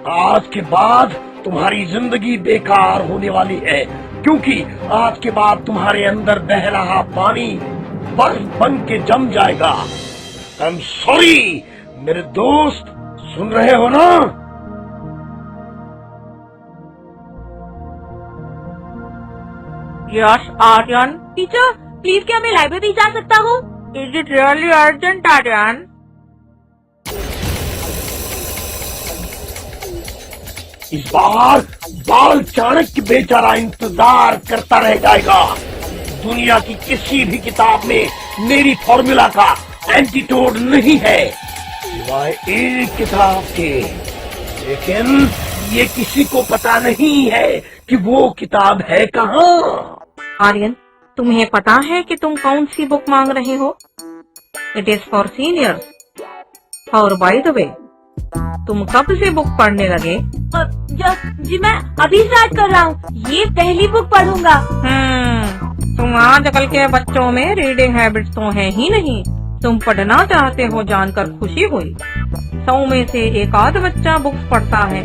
आज के बाद तुम्हारी जिंदगी बेकार होने वाली है, क्योंकि आज के बाद तुम्हारे अंदर बह रहा पानी बर्फ बन के जम जाएगा। आई एम सॉरी मेरे दोस्त, सुन रहे हो ना? यस आर्यन। टीचर प्लीज क्या मैं लाइब्रेरी जा सकता हूँ? Is it really urgent Aryan? इस बार बाल चाणक्य बेचारा इंतजार करता रह जाएगा। दुनिया की किसी भी किताब में मेरी फॉर्मूला का एंटीटोड नहीं है सिवाय एक किताब के, लेकिन ये किसी को पता नहीं है कि वो किताब है कहाँ। आर्यन, तुम्हें पता है कि तुम कौन सी बुक मांग रहे हो? It is for seniors. और बाय द वे, तुम कब से बुक पढ़ने लगे? जी मैं अभी स्टार्ट कर रहा हूँ, ये पहली बुक पढ़ूंगा। तुम आजकल के बच्चों में रीडिंग हैबिट्स तो है ही नहीं। तुम पढ़ना चाहते हो जानकर खुशी हुई। 100 में से एक आध बच्चा बुक्स पढ़ता है,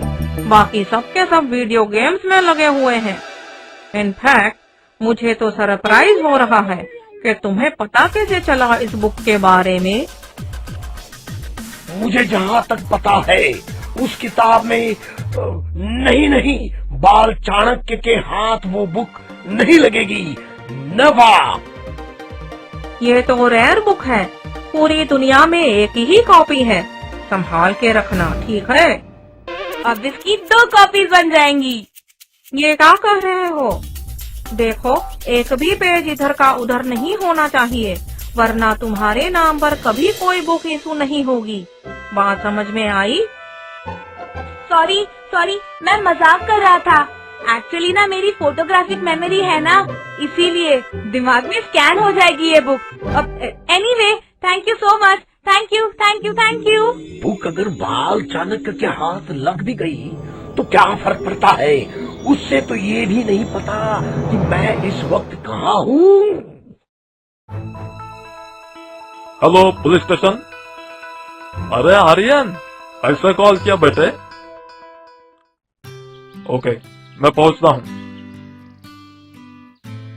बाकी सबके सब वीडियो गेम्स में लगे हुए हैं। इनफैक्ट मुझे तो सरप्राइज हो रहा है कि तुम्हें पता कैसे चला इस बुक के बारे में। मुझे जहाँ तक पता है उस किताब में नहीं बाल चाणक्य के हाथ वो बुक नहीं लगेगी। नेवर। ये तो रेयर बुक है, पूरी दुनिया में एक ही कॉपी है। संभाल के रखना, ठीक है? अब इसकी 2 कॉपीज बन जाएंगी। ये क्या कर रहे हो? देखो, एक भी पेज इधर का उधर नहीं होना चाहिए, वरना तुम्हारे नाम पर कभी कोई बुक इशू नहीं होगी। बात समझ में आई? सॉरी मैं मजाक कर रहा था। एक्चुअली ना मेरी फोटोग्राफिक मेमोरी है ना, इसीलिए दिमाग में स्कैन हो जाएगी ये book. Anyway, thank you so much. Thank you. Book अगर बाल चाणक्य के हाथ लग भी गई तो क्या फर्क पड़ता है? उससे तो ये भी नहीं पता कि मैं इस वक्त कहाँ हूँ। Hello police station. अरे आर्यन, ऐसा कॉल किया बेटे? ओके, मैं पहुंचता हूँ।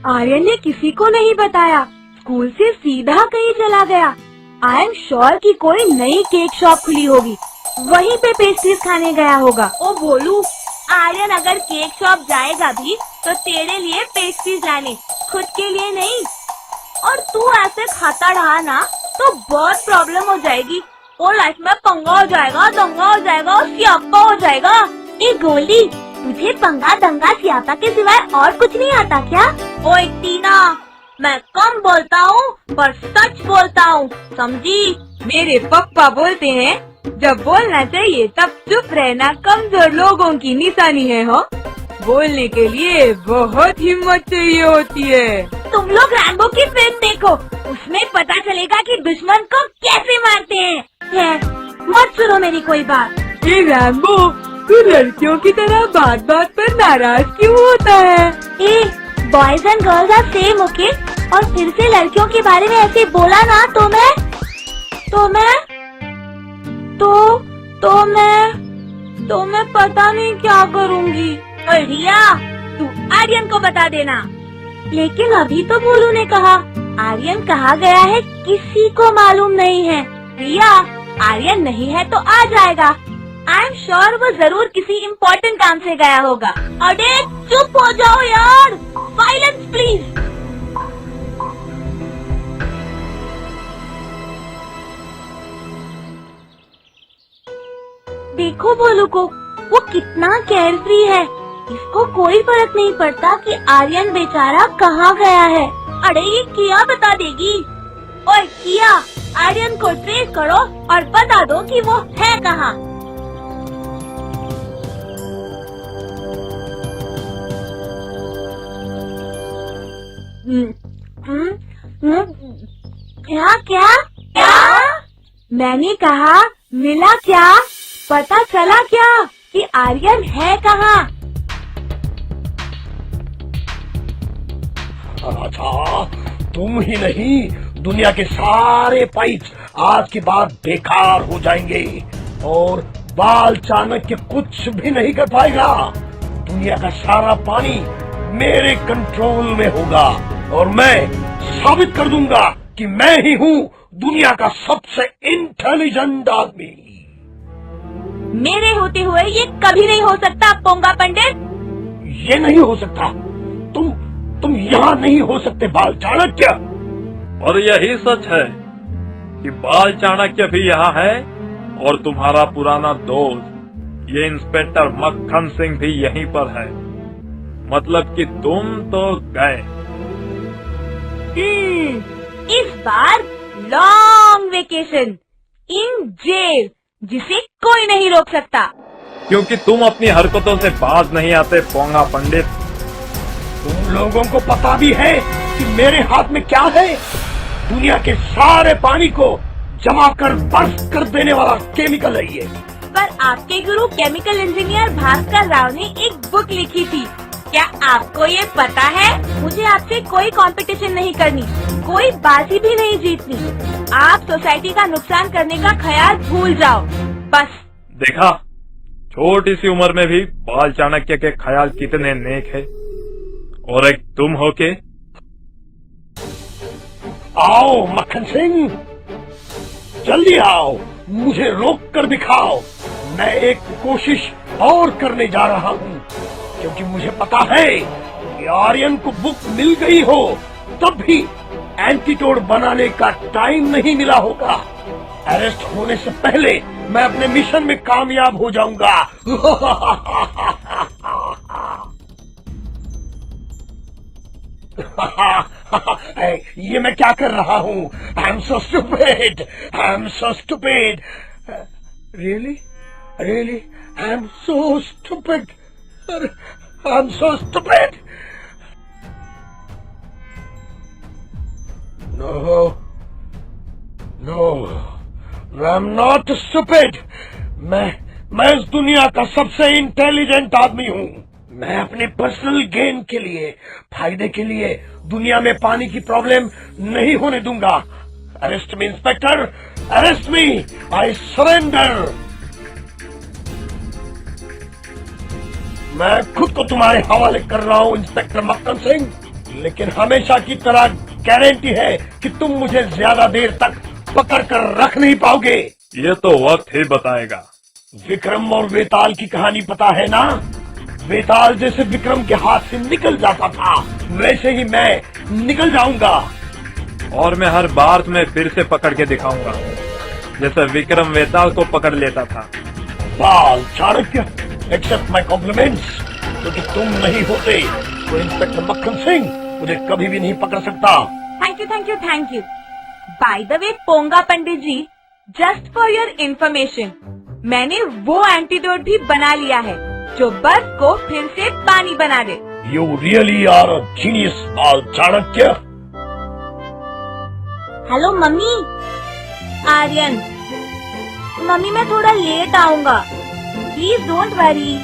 आर्यन ने किसी को नहीं बताया, स्कूल से सीधा कहीं चला गया। आई एम श्योर कि कोई नई केक शॉप खुली होगी, वहीं पे पेस्ट्रीज खाने गया होगा। ओ बोलू, आर्यन अगर केक शॉप जाएगा भी तो तेरे लिए पेस्ट्रीज लाने, खुद के लिए नहीं। और तू ऐसे खाता रहा ना तो बहुत प्रॉब्लम हो जाएगी। और लाइफ में पंगा हो जाएगा, दंगा हो जाएगा और सियापा हो जाएगा। ए गोल्डी, तुझे पंगा दंगा सियापा के सिवाय और कुछ नहीं आता क्या? ओए टीना, मैं कम बोलता हूँ पर सच बोलता हूँ, समझी? मेरे पापा बोलते हैं जब बोलना चाहिए तब चुप रहना कमजोर लोगों की निशानी है। हो, बोलने के लिए बहुत हिम्मत चाहिए होती है। तुम लोग रैम्बो की फिल्म देखो, उसमें पता चलेगा कि दुश्मन को कैसे मारते हैं। मत सुनो मेरी कोई बात। ये रैम्बो, तू लड़कियों की तरह बात बात पर नाराज क्यों होता है? Boys and girls are same, okay? और फिर से लड़कियों के बारे में ऐसे बोला ना तो मैं पता नहीं क्या करूँगी। रिया, तू आर्यन को बता देना। लेकिन अभी तो बोलू ने कहा। आर्यन कहाँ गया है किसी को मालूम नहीं है। रिया, आर्यन नहीं है तो आ जाएगा। आई एम श्योर वो जरूर किसी इम्पोर्टेंट काम से गया होगा। अरे चुप हो जाओ यार, साइलेंस प्लीज। देखो बोलू को, वो कितना केयरफ्री है। इसको कोई फर्क नहीं पड़ता कि आर्यन बेचारा कहाँ गया है। अरे ये किया बता देगी। और किया, आर्यन को ट्रेस करो और बता दो कि वो है कहाँ। क्या? मैंने कहा मिला क्या? पता चला क्या कि आर्यन है कहाँ? अच्छा, तुम ही नहीं, दुनिया के सारे पाइप्स आज के बाद बेकार हो जाएंगे और बाल चाणक्य कुछ भी नहीं कर पाएगा। दुनिया का सारा पानी मेरे कंट्रोल में होगा और मैं साबित कर दूंगा कि मैं ही हूँ दुनिया का सबसे इंटेलिजेंट आदमी। मेरे होते हुए ये कभी नहीं हो सकता पोंगा पंडित। ये नहीं हो सकता। तुम यहाँ नहीं हो सकते बाल चाणक्य। और यही सच है कि बाल चाणक्य भी यहाँ है और तुम्हारा पुराना दोस्त ये इंस्पेक्टर मक्खन सिंह भी यहीं पर है। मतलब कि तुम तो गए। इस बार लॉन्ग वेकेशन इन जेल, जिसे कोई नहीं रोक सकता। क्योंकि तुम अपनी हरकतों से बाज नहीं आते पोंगा पंडित। तुम लोगों को पता भी है कि मेरे हाथ में क्या है? दुनिया के सारे पानी को जमा कर बर्फ कर देने वाला केमिकल है ये। पर आपके गुरु केमिकल इंजीनियर भास्कर राव ने एक बुक लिखी थी। क्या आपको ये पता है? मुझे आपसे कोई कंपटीशन नहीं करनी, कोई बाजी भी नहीं जीतनी। आप सोसाइटी का नुकसान करने का ख्याल भूल जाओ बस। देखा, छोटी सी उम्र में भी बाल चाणक्य के ख्याल कितने नेक है। और एक तुम हो के। आओ मक्खन सिंह, जल्दी आओ, मुझे रोक कर दिखाओ। मैं एक कोशिश और करने जा रहा हूँ, क्योंकि मुझे पता है कि आर्यन को बुक मिल गई हो तब भी एंटीटोड बनाने का टाइम नहीं मिला होगा। अरेस्ट होने से पहले मैं अपने मिशन में कामयाब हो जाऊंगा। ये मैं क्या कर रहा हूँ? I am so stupid, I am so stupid. Really really I am so stupid, I am so stupid. No no, I am not stupid. मैं इस दुनिया का सबसे इंटेलिजेंट आदमी हूँ। मैं अपने पर्सनल गेन के लिए, फायदे के लिए दुनिया में पानी की प्रॉब्लम नहीं होने दूंगा। Arrest me inspector, arrest me, I surrender. मैं खुद को तुम्हारे हवाले कर रहा हूँ इंस्पेक्टर मक्खन सिंह, लेकिन हमेशा की तरह गारंटी है कि तुम मुझे ज्यादा देर तक पकड़ कर रख नहीं पाओगे। ये तो वक्त ही बताएगा। विक्रम और वेताल की कहानी पता है ना? वेताल जैसे विक्रम के हाथ से निकल जाता था, वैसे ही मैं निकल जाऊंगा। और मैं हर बार तुम्हें फिर से पकड़ के दिखाऊंगा, जैसे विक्रम वेताल को पकड़ लेता था। बाल चाणक्य, एक्सेप्ट माय कॉम्प्लीमेंट्स। क्योंकि तुम नहीं होते तो इंस्पेक्टर मक्खन सिंह मुझे कभी भी नहीं पकड़ सकता। Thank you thank you thank you. By the way पोंगा पंडित जी, जस्ट फॉर योर इन्फॉर्मेशन, मैंने वो एंटीडोट भी बना लिया है जो बर्फ को फिर से पानी बना दे। You really are a genius Bal Chanakya. Hello mummy. Aryan, mummy मैं थोड़ा लेट आऊंगा, प्लीज डोंट वरी।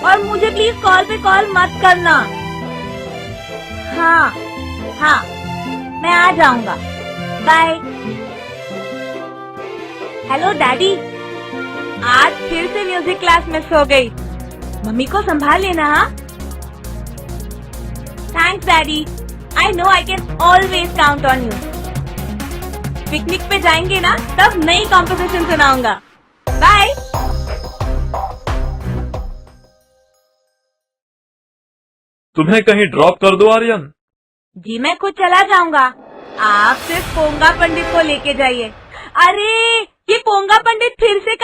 और मुझे प्लीज कॉल पे कॉल मत करना। हाँ हाँ, मैं आ जाऊंगा, बाय। हेलो डैडी, आज फिर से म्यूजिक क्लास मिस हो गई, मम्मी को संभाल लेना। हाँ, thanks daddy, I know I can always count on you. Picnic पे जाएंगे ना, तब नई कॉम्पोजिशन सुनाऊंगा, बाय। तुम्हें कहीं ड्रॉप कर दो आर्यन? जी मैं खुद चला जाऊंगा, आप सिर्फ पोंगा पंडित को लेके जाइए। अरे ये पोंगा पंडित फिर से